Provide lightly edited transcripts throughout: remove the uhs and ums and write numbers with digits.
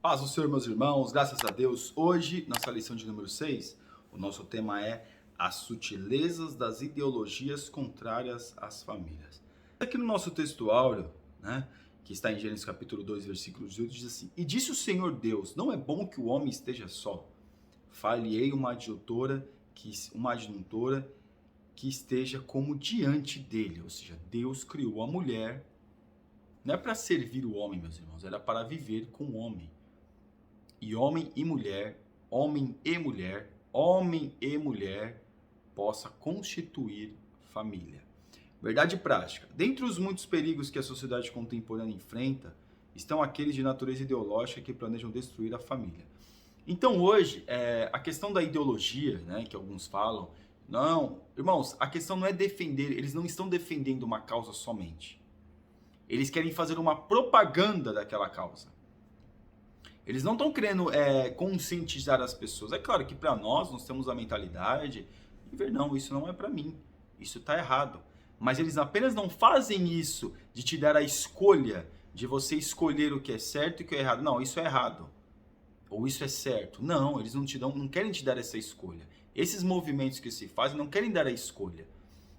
Paz do Senhor, meus irmãos, graças a Deus. Hoje, nossa lição de número 6, o nosso tema é as sutilezas das ideologias contrárias às famílias. Aqui no nosso texto áureo, né, que está em Gênesis capítulo 2, versículo 18, diz assim: E disse o Senhor Deus, não é bom que o homem esteja só. Far-lhe-ei uma adjuntora que esteja como diante dele. Ou seja, Deus criou a mulher, não é para servir o homem, meus irmãos, era para viver com o homem. E homem e mulher, homem e mulher possa constituir família. Verdade prática. Dentre os muitos perigos que a sociedade contemporânea enfrenta, estão aqueles de natureza ideológica que planejam destruir a família. Então hoje, a questão da ideologia, né, que alguns falam, não, irmãos, a questão não é defender, eles não estão defendendo uma causa somente. Eles querem fazer uma propaganda daquela causa. Eles não estão querendo conscientizar as pessoas. É claro que para nós temos a mentalidade de ver, não, isso não é para mim, isso está errado. Mas eles apenas não fazem isso de te dar a escolha, de você escolher o que é certo e o que é errado. Não, isso é errado. Ou isso é certo. Não, eles não querem te dar essa escolha. Esses movimentos que se fazem não querem dar a escolha.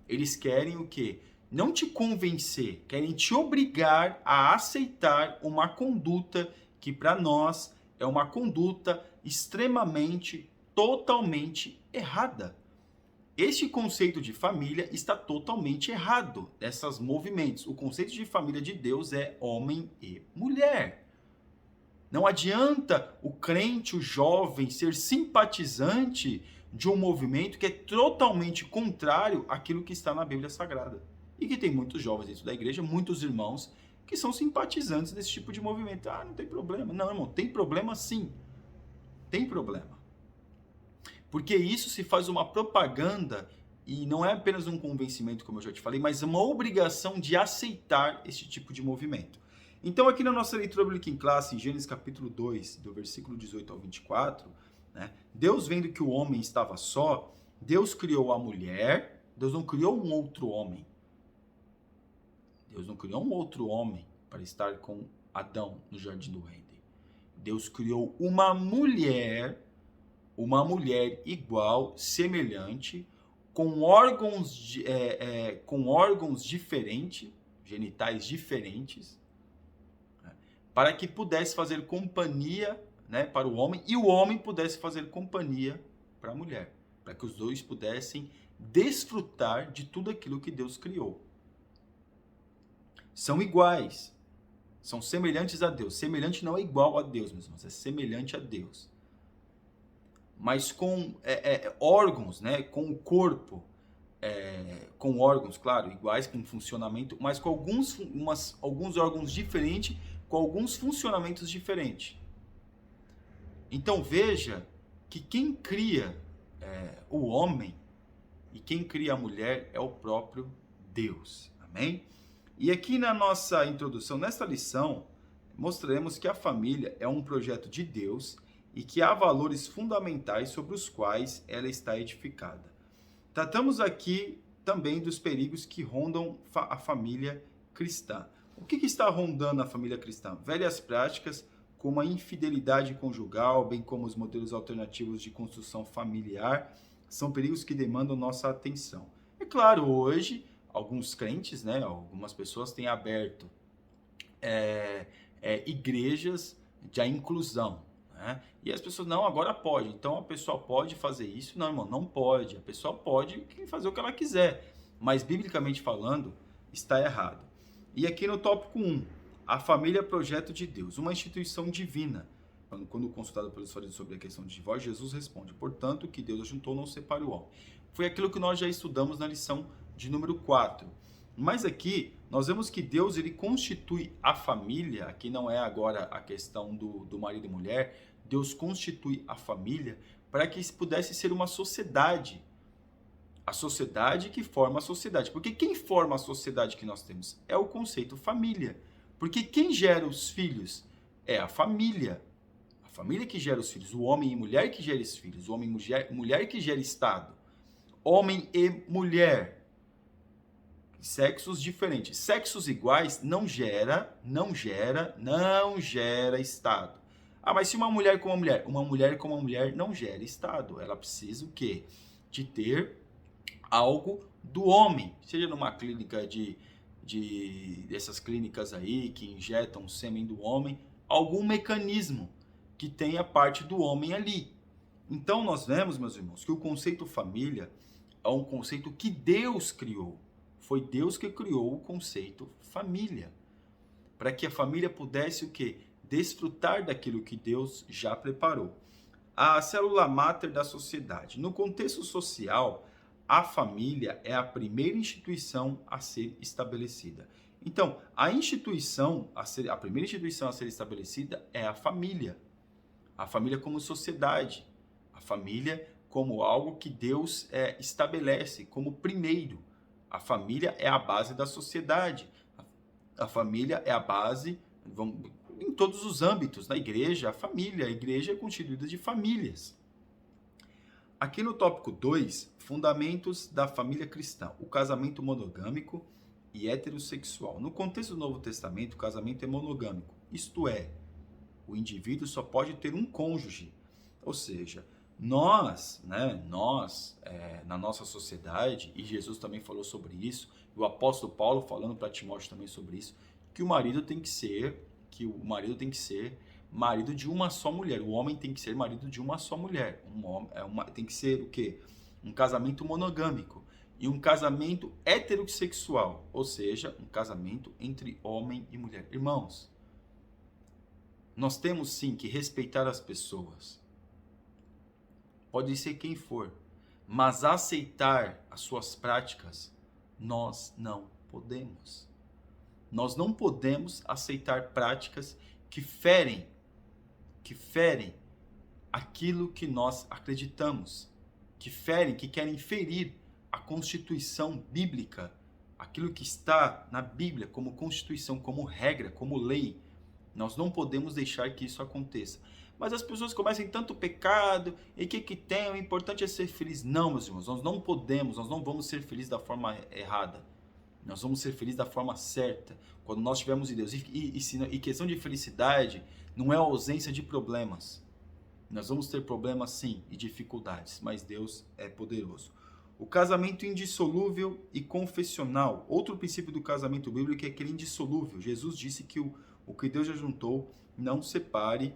Eles querem o quê? Não te convencer, querem te obrigar a aceitar uma conduta que para nós é uma conduta extremamente, totalmente errada. Este conceito de família está totalmente errado, esses movimentos. O conceito de família de Deus é homem e mulher. Não adianta o crente, o jovem, ser simpatizante de um movimento que é totalmente contrário àquilo que está na Bíblia Sagrada. E que tem muitos jovens dentro da igreja, muitos irmãos, que são simpatizantes desse tipo de movimento. Ah, não tem problema. Não, irmão, tem problema sim. Tem problema. Porque isso se faz uma propaganda e não é apenas um convencimento, como eu já te falei, mas uma obrigação de aceitar esse tipo de movimento. Então, aqui na nossa leitura bíblica em classe, em Gênesis capítulo 2, do versículo 18 ao 24, né, Deus vendo que o homem estava só, Deus criou a mulher, Deus não criou um outro homem. Deus não criou um outro homem para estar com Adão no jardim do Éden. Deus criou uma mulher igual, semelhante, com órgãos diferentes, genitais diferentes, né, para que pudesse fazer companhia, né, para o homem e o homem pudesse fazer companhia para a mulher, para que os dois pudessem desfrutar de tudo aquilo que Deus criou. São iguais, são semelhantes a Deus. Semelhante não é igual a Deus, meus irmãos, é semelhante a Deus. Mas com órgãos, né, com o corpo, com órgãos, claro, iguais, com funcionamento, mas com alguns órgãos diferentes, com alguns funcionamentos diferentes. Então veja que quem cria o homem e quem cria a mulher é o próprio Deus. Amém? E aqui na nossa introdução, nesta lição, mostraremos que a família é um projeto de Deus e que há valores fundamentais sobre os quais ela está edificada. Tratamos aqui também dos perigos que rondam a família cristã. O que está rondando a família cristã? Velhas práticas como a infidelidade conjugal, bem como os modelos alternativos de construção familiar, são perigos que demandam nossa atenção. É claro, hoje alguns crentes, né, algumas pessoas têm aberto igrejas de inclusão, né? E as pessoas, não, agora pode. Então a pessoa pode fazer isso? Não, irmão, não pode. A pessoa pode fazer o que ela quiser, mas biblicamente falando, está errado. E aqui no tópico 1, a família é projeto de Deus, uma instituição divina. Quando consultado pelos fariseus sobre a questão de divórcio, Jesus responde: portanto, que Deus ajuntou, não separe o homem. Foi aquilo que nós já estudamos na lição de número 4. Mas aqui, nós vemos que Deus ele constitui a família, aqui não é agora a questão do marido e mulher, Deus constitui a família para que pudesse ser uma sociedade. A sociedade que forma a sociedade. Porque quem forma a sociedade que nós temos é o conceito família. Porque quem gera os filhos é a família. A família que gera os filhos. O homem e mulher que gera os filhos. O homem e mulher que gera Estado. Homem e mulher. Sexos diferentes. Sexos iguais não gera Estado. Ah, mas se uma mulher com uma mulher, não gera Estado. Ela precisa o quê? De ter algo do homem, seja numa clínica dessas clínicas aí que injetam sêmen do homem, algum mecanismo que tenha parte do homem ali. Então nós vemos, meus irmãos, que o conceito família é um conceito que Deus criou. Foi Deus que criou o conceito família, para que a família pudesse o quê? Desfrutar daquilo que Deus já preparou. A célula máter da sociedade. No contexto social, a família é a primeira instituição a ser estabelecida. Então, a primeira instituição a ser estabelecida é a família. A família como sociedade. A família como algo que Deus estabelece como primeiro. A família é a base da sociedade. A família é a base, em todos os âmbitos, na igreja, a igreja é constituída de famílias. Aqui no tópico 2, fundamentos da família cristã, o casamento monogâmico e heterossexual. No contexto do Novo Testamento, o casamento é monogâmico, isto é, o indivíduo só pode ter um cônjuge, ou seja, nós, na nossa sociedade, e Jesus também falou sobre isso, o apóstolo Paulo falando para Timóteo também sobre isso, que o marido tem que ser marido de uma só mulher, o homem tem que ser marido de uma só mulher, tem que ser o quê? Um casamento monogâmico e um casamento heterossexual, ou seja, um casamento entre homem e mulher. Irmãos, nós temos sim que respeitar as pessoas, pode ser quem for, mas aceitar as suas práticas, nós não podemos. Nós não podemos aceitar práticas que ferem aquilo que nós acreditamos, que querem ferir a Constituição bíblica, aquilo que está na Bíblia como Constituição, como regra, como lei. Nós não podemos deixar que isso aconteça. Mas as pessoas começam em tanto pecado, e o que tem? O importante é ser feliz. Não, meus irmãos, nós não vamos ser felizes da forma errada. Nós vamos ser felizes da forma certa, quando nós estivermos em Deus. E questão de felicidade não é a ausência de problemas. Nós vamos ter problemas sim e dificuldades, mas Deus é poderoso. O casamento indissolúvel e confessional. Outro princípio do casamento bíblico é aquele indissolúvel. Jesus disse que o que Deus já juntou, não separe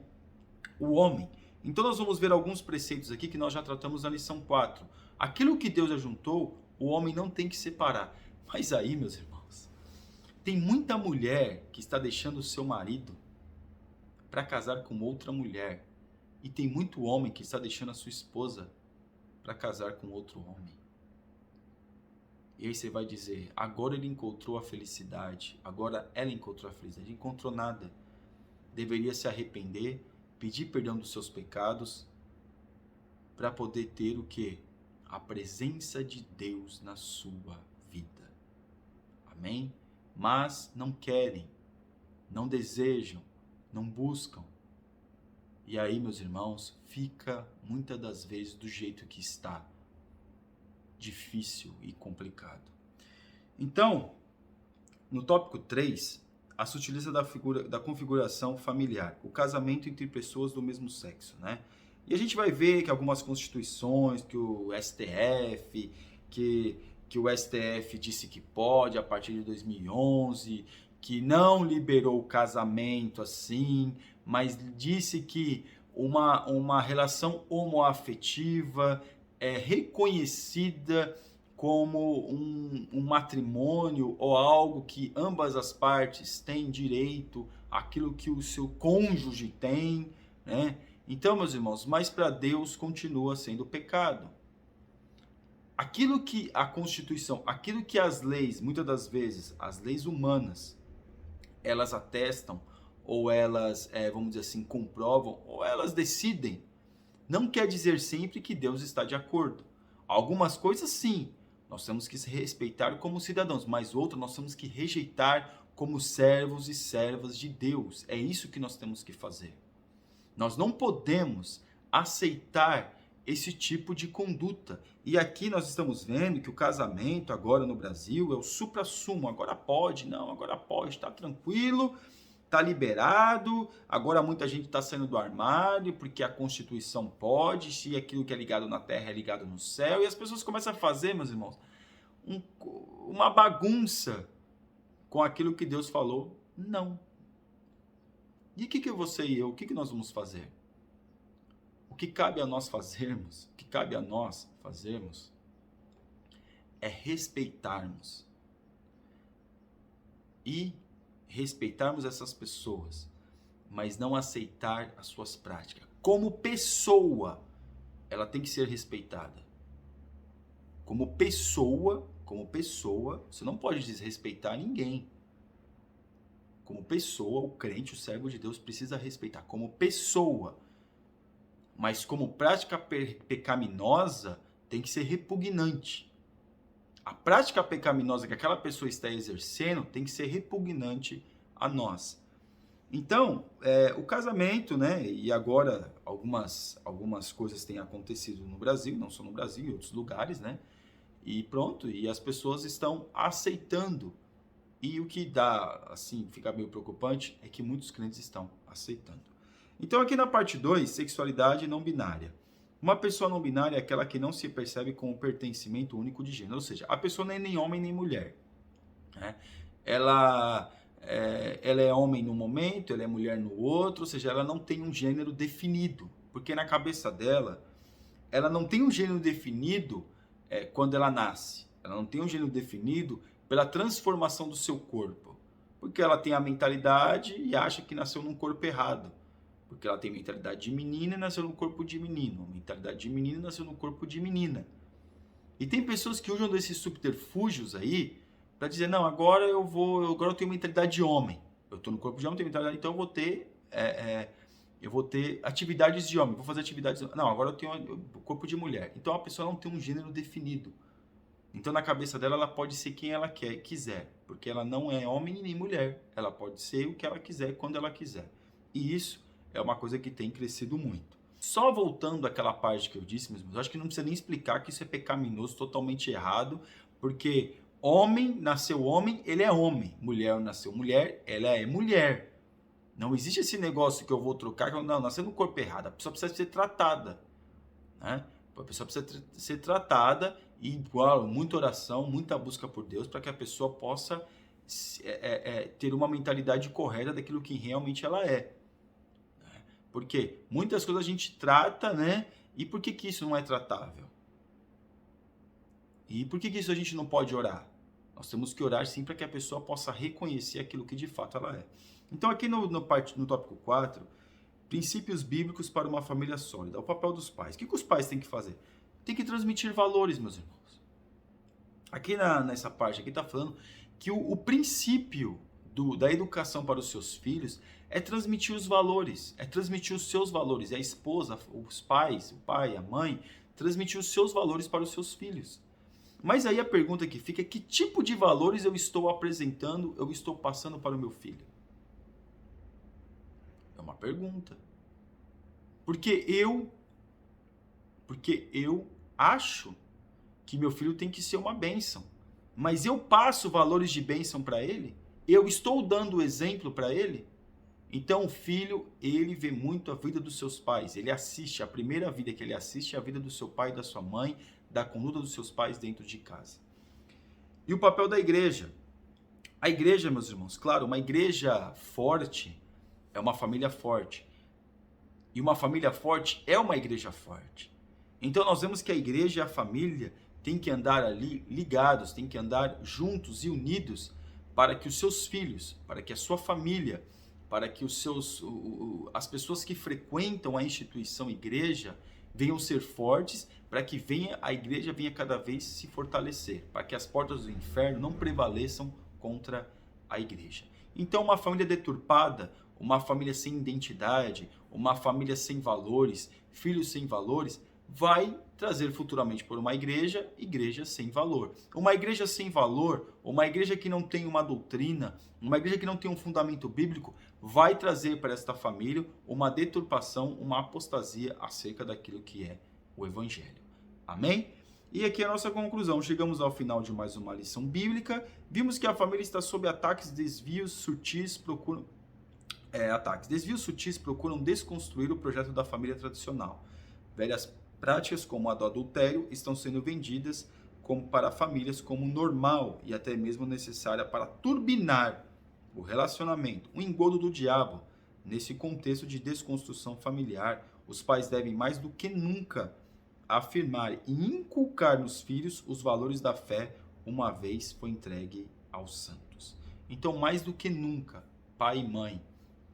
o homem. Então nós vamos ver alguns preceitos aqui que nós já tratamos na lição 4. Aquilo que Deus já juntou, o homem não tem que separar. Mas aí, meus irmãos, tem muita mulher que está deixando o seu marido para casar com outra mulher. E tem muito homem que está deixando a sua esposa para casar com outro homem. E aí você vai dizer, agora ele encontrou a felicidade, agora ela encontrou a felicidade. Não encontrou nada. Deveria se arrepender, pedir perdão dos seus pecados, para poder ter o quê? A presença de Deus na sua vida. Amém? Mas não querem, não desejam, não buscam. E aí, meus irmãos, fica muitas das vezes do jeito que está. Difícil e complicado. Então, no tópico 3, a sutileza da configuração familiar, o casamento entre pessoas do mesmo sexo, né? E a gente vai ver que algumas constituições, que o STF, que o STF disse que pode a partir de 2011, que não liberou o casamento assim, mas disse que uma relação homoafetiva é reconhecida como um matrimônio ou algo que ambas as partes têm direito, aquilo que o seu cônjuge tem, né? Então, meus irmãos, mas para Deus continua sendo pecado. Aquilo que a Constituição, aquilo que as leis, muitas das vezes, as leis humanas, elas atestam, ou elas, vamos dizer assim, comprovam, ou elas decidem, não quer dizer sempre que Deus está de acordo. Algumas coisas, sim, nós temos que se respeitar como cidadãos, mas outras nós temos que rejeitar como servos e servas de Deus. É isso que nós temos que fazer. Nós não podemos aceitar esse tipo de conduta. E aqui nós estamos vendo que o casamento agora no Brasil é o suprassumo. Agora pode, está tranquilo, tá liberado, agora muita gente está saindo do armário, porque a Constituição pode, se aquilo que é ligado na terra é ligado no céu, e as pessoas começam a fazer, meus irmãos, uma bagunça com aquilo que Deus falou. Não. E o que você e eu, o que nós vamos fazer? O que cabe a nós fazermos, é respeitarmos. E respeitarmos essas pessoas, mas não aceitar as suas práticas. Como pessoa, ela tem que ser respeitada. Como pessoa, você não pode desrespeitar ninguém. Como pessoa, o crente, o servo de Deus precisa respeitar como pessoa. Mas como prática pecaminosa, tem que ser repugnante. A prática pecaminosa que aquela pessoa está exercendo tem que ser repugnante a nós. Então, o casamento, né? E agora algumas coisas têm acontecido no Brasil, não só no Brasil, em outros lugares, né? E pronto, e as pessoas estão aceitando. E o que dá, assim, fica meio preocupante é que muitos crentes estão aceitando. Então, aqui na parte 2, sexualidade não binária. Uma pessoa não binária é aquela que não se percebe com o pertencimento único de gênero. Ou seja, a pessoa não é nem homem nem mulher. Né? Ela é homem no momento, ela é mulher no outro. Ou seja, ela não tem um gênero definido. Porque na cabeça dela, ela não tem um gênero definido quando ela nasce. Ela não tem um gênero definido pela transformação do seu corpo. Porque ela tem a mentalidade e acha que nasceu num corpo errado. Porque ela tem mentalidade de menina e nasceu no corpo de menino. Mentalidade de menino e nasceu no corpo de menina. E tem pessoas que usam desses subterfúgios aí para dizer, não, agora eu tenho mentalidade de homem. Eu estou no corpo de homem, tenho mentalidade, então eu vou ter atividades de homem, vou fazer atividades... Não, agora eu tenho o corpo de mulher. Então a pessoa não tem um gênero definido. Então na cabeça dela, ela pode ser quem ela quiser. Porque ela não é homem nem mulher. Ela pode ser o que ela quiser, quando ela quiser. E isso é uma coisa que tem crescido muito. Só voltando àquela parte que eu disse, meus irmãos, eu acho que não precisa nem explicar que isso é pecaminoso, totalmente errado, porque homem nasceu homem, ele é homem. Mulher nasceu mulher, ela é mulher. Não existe esse negócio que eu vou trocar, não, nasceu no corpo errado. A pessoa precisa ser tratada. Né? A pessoa precisa ser tratada e, igual, muita oração, muita busca por Deus, para que a pessoa possa ter uma mentalidade correta daquilo que realmente ela é. Porque muitas coisas a gente trata, né? E por que isso não é tratável? E por que isso a gente não pode orar? Nós temos que orar sim para que a pessoa possa reconhecer aquilo que de fato ela é. Então aqui no tópico 4, princípios bíblicos para uma família sólida. O papel dos pais. O que os pais têm que fazer? Tem que transmitir valores, meus irmãos. Aqui nessa parte aqui está falando que o princípio da educação para os seus filhos é transmitir os valores, é transmitir os seus valores. É a esposa, os pais, o pai, a mãe, transmitir os seus valores para os seus filhos. Mas aí a pergunta que fica é que tipo de valores eu estou apresentando, eu estou passando para o meu filho? É uma pergunta. Porque eu acho que meu filho tem que ser uma bênção. Mas eu passo valores de bênção para ele? Eu estou dando exemplo para ele? Então o filho, ele vê muito a vida dos seus pais. Ele assiste, a primeira vida que ele assiste é a vida do seu pai e da sua mãe, da conduta dos seus pais dentro de casa. E o papel da igreja? A igreja, meus irmãos, claro, uma igreja forte é uma família forte. E uma família forte é uma igreja forte. Então nós vemos que a igreja e a família têm que andar ali ligados, têm que andar juntos e unidos para que os seus filhos, para que a sua família, para que as pessoas que frequentam a instituição igreja venham ser fortes, para que a igreja venha cada vez se fortalecer, para que as portas do inferno não prevaleçam contra a igreja. Então uma família deturpada, uma família sem identidade, uma família sem valores, filhos sem valores, vai trazer futuramente por uma igreja sem valor. Uma igreja sem valor, uma igreja que não tem uma doutrina, uma igreja que não tem um fundamento bíblico, vai trazer para esta família uma deturpação, uma apostasia acerca daquilo que é o evangelho. Amém? E aqui a nossa conclusão. Chegamos ao final de mais uma lição bíblica. Vimos que a família está sob ataques, desvios, sutis, procuram ataques. Desvios sutis procuram desconstruir o projeto da família tradicional. Velhas práticas como a do adultério estão sendo vendidas como para famílias como normal e até mesmo necessária para turbinar o relacionamento, o engodo do diabo. Nesse contexto de desconstrução familiar, os pais devem mais do que nunca afirmar e inculcar nos filhos os valores da fé, uma vez foi entregue aos santos. Então, mais do que nunca, pai e mãe,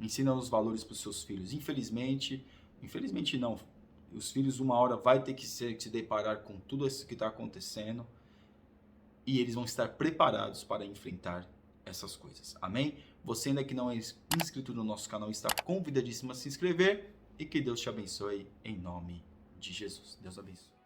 ensinam os valores para os seus filhos. Infelizmente não, os filhos uma hora vai ter que se deparar com tudo isso que está acontecendo e eles vão estar preparados para enfrentar essas coisas. Amém? Você ainda que não é inscrito no nosso canal, está convidadíssimo a se inscrever e que Deus te abençoe em nome de Jesus. Deus abençoe.